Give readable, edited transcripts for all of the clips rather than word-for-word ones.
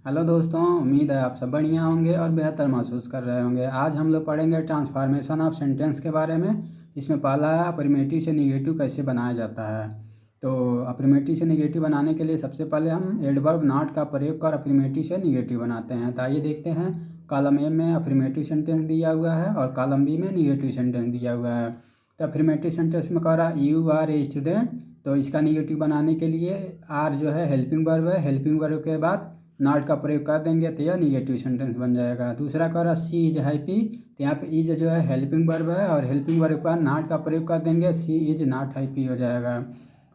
Hello दोस्तों, उम्मीद है आप सब बढ़िया होंगे और बेहतर महसूस कर रहे होंगे। आज हम लोग पढ़ेंगे ट्रांसफॉर्मेशन ऑफ सेंटेंस के बारे में। इसमें पहला है अफर्मेटिव से निगेटिव कैसे बनाया जाता है। तो अफर्मेटिव से निगेटिव बनाने के लिए सबसे पहले हम एडवर्ब नॉट का प्रयोग कर अफर्मेटिव से निगेटिव बनाते हैं। तो आइए देखते हैं। कॉलम ए में अफर्मेटिव सेंटेंस दिया हुआ है और कॉलम बी में निगेटिव सेंटेंस दिया हुआ है। तो अफर्मेटिव सेंटेंस में कह रहा है यू आर ए स्टूडेंट। तो इसका निगेटिव बनाने के लिए आर जो है हेल्पिंग वर्ब है, हेल्पिंग वर्ब के बाद नॉट का प्रयोग कर देंगे तो यह निगेटिव सेंटेंस बन जाएगा। दूसरा कह रहा सी इज हैप्पी। तो यहाँ पे इज जो है हेल्पिंग वर्ब है और हेल्पिंग वर्ब का नॉट का प्रयोग कर देंगे, सी इज नॉट हैप्पी हो जाएगा।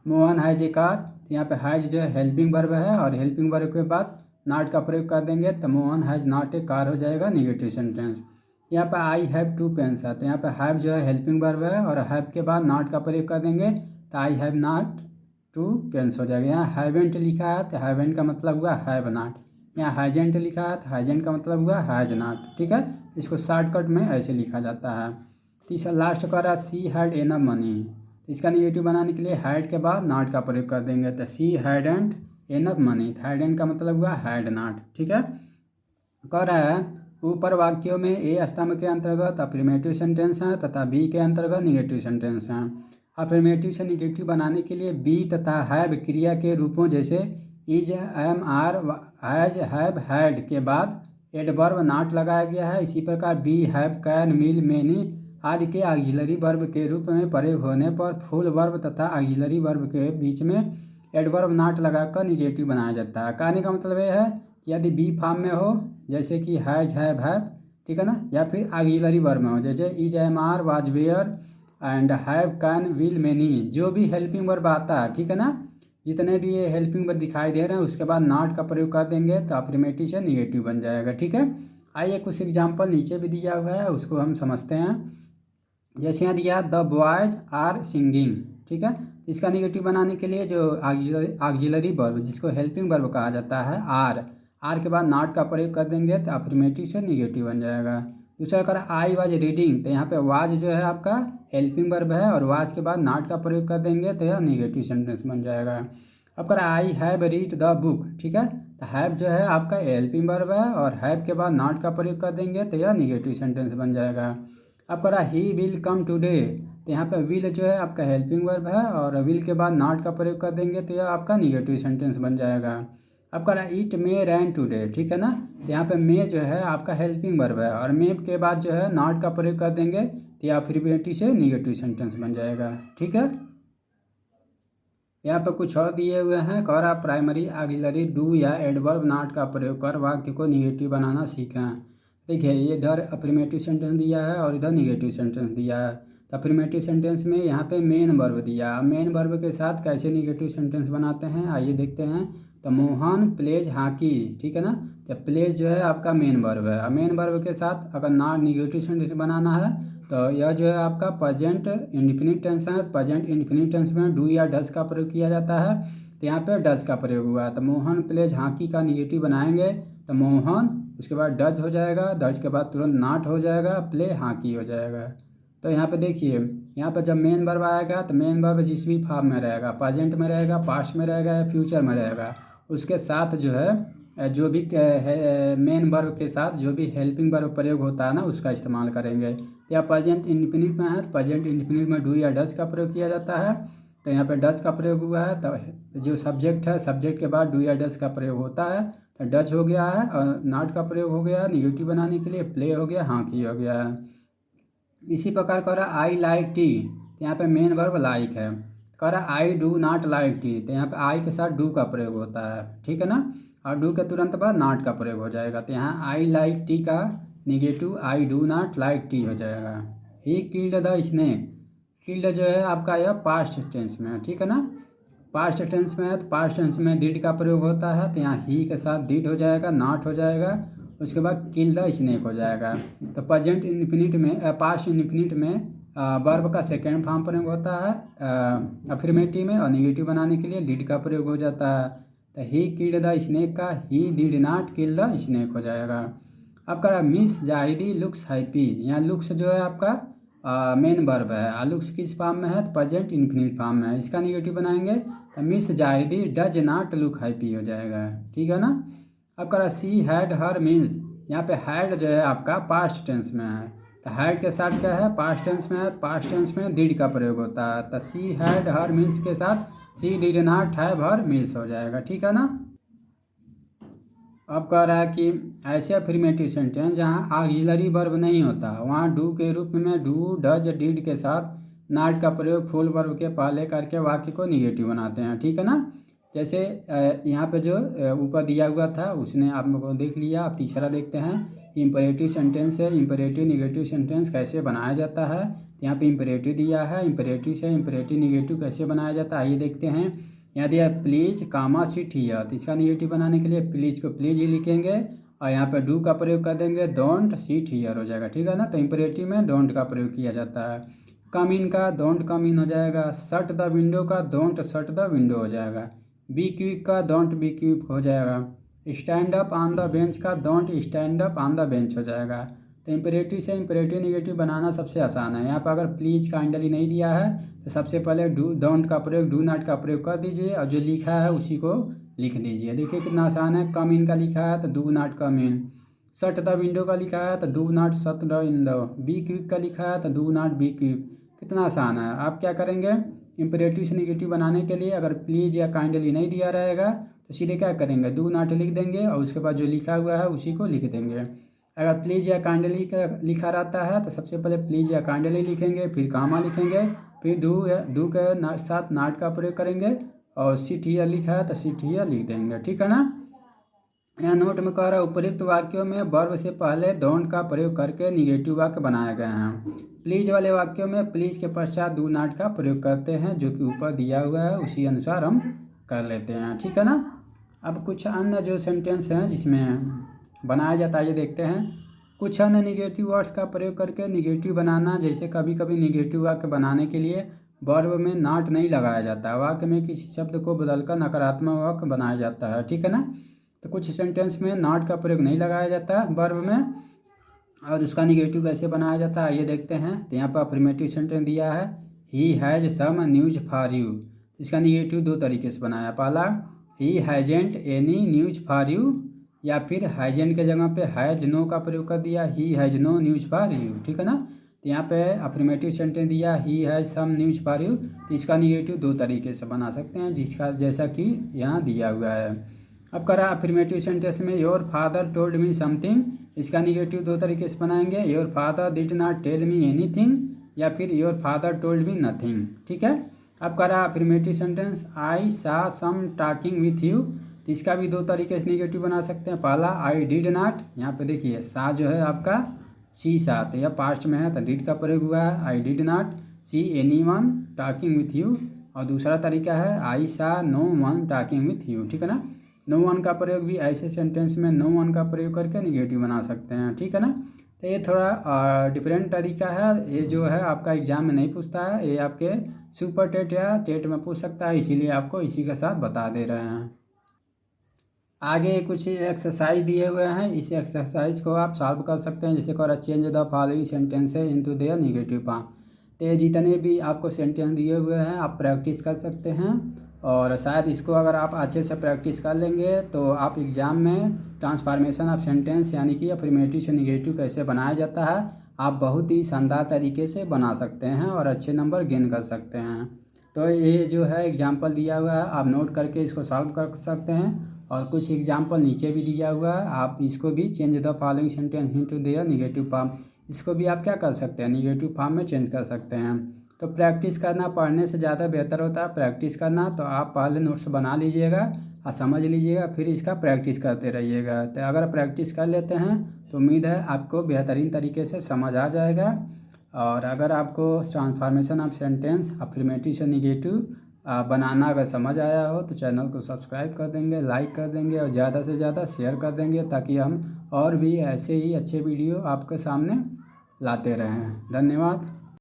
Mohan has a car. तो यहाँ पे हैज जो है हेल्पिंग वर्ब है और हेल्पिंग वर्ब के बाद नॉट का प्रयोग कर देंगे तो Mohan has not a car हो जाएगा, निगेटिव सेंटेंस। यहाँ पे आई हैव टू पेन्स है। तो यहाँ पे हैव जो है हेल्पिंग वर्ब है और हैव के बाद नॉट का प्रयोग कर देंगे तो I have not two pens हो जाएगा। यहाँ हैवेंट लिखा है तो हैवेंट का मतलब हुआ हैव नॉट। यहाँ हैजेंट लिखा है तो हैजेंट का मतलब हुआ हैज नॉट। ठीक है, इसको शॉर्टकट में ऐसे लिखा जाता है। तीसरा लास्ट का रहा सी हैड एनफ मनी। इसका निगेटिव बनाने के लिए हैड के बाद नॉट का प्रयोग कर देंगे तो सी हैडेंट एनफ मनी। हैडेंट का मतलब हुआ हैड नॉट। ठीक है, कह रहा है ऊपर वाक्यों में ए स्तंभ के अंतर्गत अफर्मेटिव सेंटेंस हैं तथा बी के अंतर्गत निगेटिव सेंटेंस हैं। अफर्मेटिव से निगेटिव बनाने के लिए बी तथा हैव क्रिया के रूपों जैसे is, am, are, has, have, had के बाद एडवर्ब नॉट लगाया गया है। इसी प्रकार बी, हैव, कैन, मिल, मेनी आदि के ऑक्सिलरी वर्ब के रूप में प्रयोग होने पर फुल वर्ब तथा ऑक्सिलरी वर्ब के बीच में एडवर्ब नॉट लगाकर निगेटिव बनाया जाता है। कहने का मतलब यह है कि यदि बी फॉर्म में हो जैसे कि हैज, हैव, ठीक है ना, या फिर ऑक्सिलरी वर्ब में हो जैसे is, am, are, was, were and have, can, will, many, जो भी हेल्पिंग वर्ब आता है, ठीक है ना, जितने भी ये हेल्पिंग वर्ब दिखाई दे रहे हैं उसके बाद नॉट का प्रयोग कर देंगे तो अफर्मेटिव से निगेटिव बन जाएगा। ठीक है, आइए कुछ एग्जाम्पल नीचे भी दिया हुआ है उसको हम समझते हैं। जैसे यहाँ दिया द बॉयज आर सिंगिंग। ठीक है, इसका निगेटिव बनाने के लिए जो ऑक्सिलरी वर्ब जिसको हेल्पिंग वर्ब कहा जाता है आर के बाद नॉट का प्रयोग कर देंगे तो अफर्मेटिव से निगेटिव बन जाएगा। दूसरा कर आई वाज रीडिंग। तो यहाँ पे वाज जो है आपका हेल्पिंग वर्ब है और वाज के बाद नॉट का प्रयोग कर देंगे तो यह निगेटिव सेंटेंस बन जाएगा। अब कर I have read the book. ठीक है, तो हैव जो है आपका हेल्पिंग वर्ब है और हैव के बाद नॉट का प्रयोग कर देंगे तो यह निगेटिव सेंटेंस बन जाएगा। अब करा ही विल कम टुडे। तो यहाँ पे विल जो है आपका हेल्पिंग वर्ब है और विल के बाद नॉट का प्रयोग कर देंगे तो यह आपका निगेटिव सेंटेंस बन जाएगा। अब करा इट मे रैन टुडे। ठीक है ना, तो यहाँ पे मे जो है आपका हेल्पिंग वर्ब है और मे के बाद जो है नॉट का प्रयोग कर देंगे तो यह अफर्मेटिव से निगेटिव सेंटेंस बन जाएगा। ठीक है, यहाँ पे कुछ और दिए हुए हैं। कह रहा प्राइमरी ऑक्सिलरी डू या एडवर्ब नॉट का प्रयोग कर वाक्य को निगेटिव बनाना सीखें। देखिए ये इधर अफर्मेटिव सेंटेंस दिया है और इधर निगेटिव सेंटेंस दिया है। तो अफर्मेटिव सेंटेंस में यहाँ पे मेन वर्ब दिया, मेन वर्ब के साथ कैसे निगेटिव सेंटेंस बनाते हैं आइए देखते हैं। तो मोहन प्लेज हॉकी। ठीक है ना, तो प्लेज जो है आपका मेन वर्ब है और मेन वर्ब के साथ अगर नॉट निगेटिव सेंटेंस बनाना है तो यह जो है आपका प्रेजेंट इंडिफिनिट टेंस है। प्रेजेंट इंडिफिनिट टेंस में डू या डज का प्रयोग किया जाता है तो यहाँ पे डज का प्रयोग हुआ। तो मोहन प्लेज हॉकी का निगेटिव बनाएंगे तो मोहन, उसके बाद डज हो जाएगा, डज के बाद तुरंत नॉट हो जाएगा, प्ले हॉकी हो जाएगा। तो यहाँ पे देखिए, यहाँ पे जब मेन वर्ब आएगा तो मेन वर्ब जिस भी फॉर्म में रहेगा, प्रेजेंट में रहेगा, पास्ट में रहेगा या फ्यूचर में रहेगा, उसके साथ जो है जो भी मेन वर्ब के साथ जो भी हेल्पिंग वर्ब प्रयोग होता है ना उसका इस्तेमाल करेंगे। या प्रेजेंट इंडिफिनिट में है तो प्रेजेंट इंडिफिनिट में डू या डज का प्रयोग किया जाता है। तो यहाँ पे डज का प्रयोग हुआ है तो जो सब्जेक्ट है सब्जेक्ट के बाद डू या डज का प्रयोग होता है तो डज हो गया है और नॉट का प्रयोग हो गया है निगेटिव बनाने के लिए, प्ले हो गया, हॉकी हो गया है। इसी प्रकार कह रहा आई लाइक टी। तो यहाँ पे मेन वर्ब लाइक है। कह रहा I do not like T. तो यहाँ पे आई के साथ डू का प्रयोग होता है, ठीक है ना, और डू के तुरंत बाद नॉट का प्रयोग हो जाएगा। तो यहाँ आई लाइक टी का negative I do not like T हो जाएगा। He killed the snake. Killed जो है आपका यह पास्ट टेंस में है, ठीक है ना, पास्ट टेंस में है तो पास्ट टेंस में डिड का प्रयोग होता है तो यहाँ ही के साथ डिड हो जाएगा, नॉट हो जाएगा, उसके बाद किल द स्नेक हो जाएगा। तो प्रेजेंट इन्फिनिट में पास्ट इन्फिनिट में वर्ब का सेकेंड फॉर्म प्रयोग होता है अफर्मेटिव में और निगेटिव बनाने के लिए डिड का प्रयोग हो जाता है। तो ही किल्ड द स्नेक का he did not kill the snake हो जाएगा। अब कह रहा मिस जाहिदी लुक्स हैप्पी। यहाँ लुक्स जो है आपका मेन वर्ब है, लुक्स किस फॉर्म में है तो प्रेजेंट इन्फिनिट फॉर्म में है, इसका निगेटिव बनाएंगे तो miss Zahidi does not look happy हो जाएगा। ठीक है ना, अब कह रहा सी हैड हर मीन्स, यहाँ पे हैड जो है आपका पास्ट टेंस में है, तो हैड के साथ क्या है पास्ट टेंस में है, पास्ट टेंस में डिड का प्रयोग होता है, तो सी हैड हर मीन्स के साथ she did not have her means हो जाएगा, ठीक है ना। अब कह रहा है कि ऐसे अफर्मेटिव सेंटेंस जहाँ ऑक्सिलरी वर्ब नहीं होता वहाँ डू के रूप में डू डज डिड के साथ नॉट का प्रयोग फुल वर्ब के पहले करके वाक्य को निगेटिव बनाते हैं, ठीक है ना। जैसे यहाँ पे जो ऊपर दिया हुआ था उसने आप लोगों को देख लिया। अब तीसरा देखते हैं इम्परेटिव सेंटेंस से इम्परेटिव निगेटिव सेंटेंस कैसे बनाया जाता है। यहाँ पे इम्परेटिव दिया है, इम्परेटिव से इम्परेटिव निगेटिव कैसे बनाया जाता है आइए देखते हैं। यहाँ दिया प्लीज कामा सिट हियर, तो इसका निगेटिव बनाने के लिए प्लीज को प्लीज ही लिखेंगे और यहाँ पे डू का प्रयोग कर देंगे, डोंट सिट हियर हो जाएगा, ठीक है ना। तो इम्परेटिव में डोंट का प्रयोग किया जाता है। कम इन का डोंट कम इन हो जाएगा, शट द विंडो का डोंट शट द विंडो हो जाएगा, बी क्विक का डोंट बी क्विक हो जाएगा, stand up on the bench का don't stand up on the bench हो जाएगा। तो इम्परेटिव से इम्परेटिव निगेटिव बनाना सबसे आसान है। यहाँ पर अगर प्लीज काइंडली नहीं दिया है तो सबसे पहले डू डोंट का प्रयोग डू नॉट का प्रयोग कर दीजिए और जो लिखा है उसी को लिख दीजिए। देखिए कितना आसान है। कम इन का लिखा है तो do not come in, shut the window का लिखा है तो do not shut the window, B quick का लिखा है तो डू नॉट बी क्विक। कितना आसान है। आप क्या करेंगे इम्परेटिव से निगेटिव बनाने के लिए अगर प्लीज या काइंडली नहीं दिया रहेगा तो सीधे क्या करेंगे डू नॉट लिख देंगे और उसके बाद जो लिखा हुआ है उसी को लिख देंगे। अगर प्लीज या काइंडली का लिखा रहता है तो सबसे पहले प्लीज या काइंडली लिखेंगे, फिर कामा लिखेंगे, फिर डू के साथ नॉट का प्रयोग करेंगे और सिट हियर लिखा है तो सिट हियर लिख देंगे, ठीक है ना। यहाँ नोट में कह रहा है उपयुक्त वाक्यों में वर्ब से पहले डोंट का प्रयोग करके निगेटिव वाक्य बनाए गए हैं। प्लीज वाले वाक्यों में प्लीज के पश्चात डू नॉट का प्रयोग करते हैं जो कि ऊपर दिया हुआ है उसी अनुसार हम कर लेते हैं, ठीक है ना। अब कुछ अन्य जो सेंटेंस हैं जिसमें बनाया जाता है ये देखते हैं। कुछ अन्य निगेटिव वर्ड्स का प्रयोग करके निगेटिव बनाना, जैसे कभी कभी निगेटिव वाक्य बनाने के लिए वर्ब में नॉट नहीं लगाया जाता, वाक्य में किसी शब्द को बदलकर नकारात्मक वाक्य बनाया जाता है, ठीक है ना। तो कुछ सेंटेंस में नॉट का प्रयोग नहीं लगाया जाता वर्ब में और उसका निगेटिव कैसे बनाया जाता है ये देखते हैं। तो यहाँ पर अफर्मेटिव सेंटेंस दिया है he has some news for you, इसका निगेटिव दो तरीके से बनाया। पहला he hasn't any news for you, या फिर हैजेंट के जगह पे हैज नो का प्रयोग कर दिया he has no news for you, ठीक है ना। तो यहाँ पे अफर्मेटिव सेंटेंस दिया he has some news for you, तो इसका निगेटिव दो तरीके से बना सकते हैं जिसका जैसा कि यहाँ दिया हुआ है। अब करा अफर्मेटिव सेंटेंस में your father told me something, इसका निगेटिव दो तरीके से बनाएंगे, your father did not tell me anything या फिर your father told me nothing, ठीक है। अब करा अफर्मेटिव सेंटेंस आई सा सम टॉकिंग विथ यू, तो इसका भी दो तरीके से निगेटिव बना सकते हैं। पहला आई डिड नॉट, यहाँ पे देखिए सा जो है आपका सी सा, तो यह पास्ट में है तो डिड का प्रयोग हुआ है, I did not see anyone talking with you. और दूसरा तरीका है I saw no one talking with you, ठीक है ना। नो वन का प्रयोग भी ऐसे सेंटेंस में नो वन का प्रयोग करके निगेटिव बना सकते हैं, ठीक है ना। तो ये थोड़ा डिफरेंट तरीका है, ये जो है आपका एग्जाम में नहीं पूछता है, ये आपके सुपर टेट या टेट में पूछ सकता है, इसीलिए आपको इसी के साथ बता दे रहे हैं। आगे कुछ एक्सरसाइज दिए हुए हैं, इस एक्सरसाइज को आप सॉल्व कर सकते हैं। जैसे कह रहा change the following sentence into their negative form, तो जितने भी आपको सेंटेंस दिए हुए हैं आप प्रैक्टिस कर सकते हैं और शायद इसको अगर आप अच्छे से प्रैक्टिस कर लेंगे तो आप एग्ज़ाम में ट्रांसफॉर्मेशन ऑफ सेंटेंस यानी कि अफर्मेटिव से निगेटिव कैसे बनाया जाता है आप बहुत ही शानदार तरीके से बना सकते हैं और अच्छे नंबर गेन कर सकते हैं। तो ये जो है एग्जाम्पल दिया हुआ है, आप नोट करके इसको सॉल्व कर सकते हैं और कुछ एग्जाम्पल नीचे भी दिया हुआ है, आप इसको भी change the following sentence into their negative form, इसको भी आप क्या कर सकते हैं निगेटिव फॉर्म में चेंज कर सकते हैं। तो प्रैक्टिस करना पढ़ने से ज़्यादा बेहतर होता है प्रैक्टिस करना, तो आप पहले नोट्स बना लीजिएगा और समझ लीजिएगा, फिर इसका प्रैक्टिस करते रहिएगा। तो अगर प्रैक्टिस कर लेते हैं तो उम्मीद है आपको बेहतरीन तरीके से समझ आ जाएगा। और अगर आपको ट्रांसफॉर्मेशन ऑफ सेंटेंस अफर्मेटिव से निगेटिव बनाना अगर समझ आया हो तो चैनल को सब्सक्राइब कर देंगे, लाइक कर देंगे और ज़्यादा से ज़्यादा शेयर कर देंगे ताकि हम और भी ऐसे ही अच्छे वीडियो आपके सामने लाते रहें। धन्यवाद।